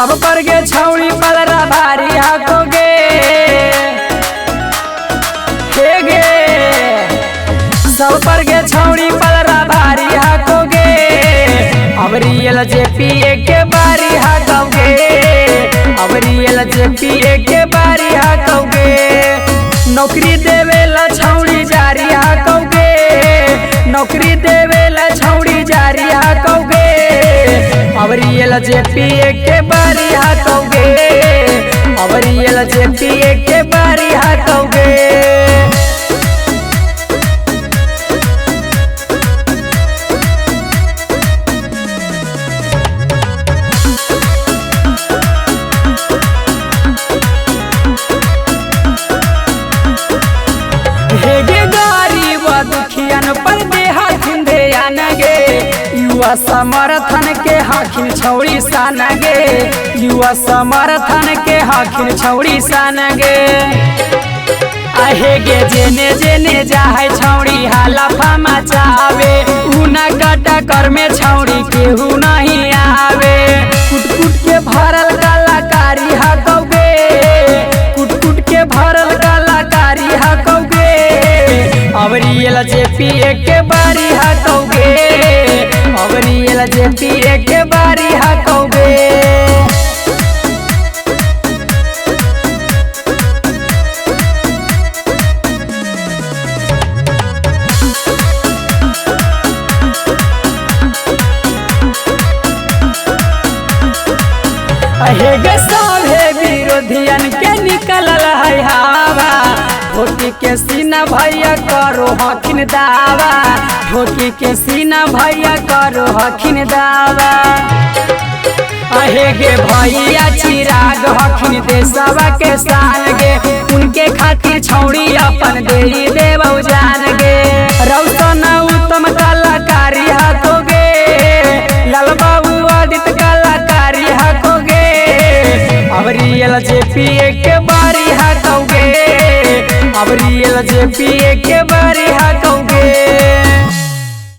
सब पर गे छौड़ी पलरा भारी हाकोगे गे सब पर गे छौड़ी पलरा भारी हाकोगे अब रियल जेपी के बारी हाकोगे अब रियल जेपी के बारी हाकोगे नौकरी देवेला छौड़ी जारी हाकोगे नौकरी देवेला छौड़ी जारी हाकोगे अब रियल जेपी के बारी हाकोगे अब रियल जेपी के बारी हाकोगे दुखियन पर दे हाथिन दे आनगे युवा समर्थन के हाखिन छौड़ी सानगे युवा समर्थन के हाखिन छौड़ी सानगे आहे गे जेने जेने जाहे छौड़ी हाला फामा चावे उना कटा कर में छौड़ी केहू नहीं आवे कुट कुट के भरल कलाकारी हकौगे कुट कुट के भरल कलाकारी हकौगे अब रियल जेपी के बारी हाकोगे अब रियल जेपी के बारी हाकोगे हेगे सभे विरोधियन के निकलल है हवा ढोकी के सीना भैया करो हखिन दावा ढोकी के सीना भैया करो हखिन दावा अहेगे भैया चिराग हखिन देशवा के शान गे उनके खातिर छौड़ी अपन दे देव जान गे रौशन उत्तम कलाकारी हाकोगे लाल बाबू आदित कलाकारी हाकोगे अब रियल जेपी के बारी हाकोगे अब रियल जेपी के बारी हाकोगे।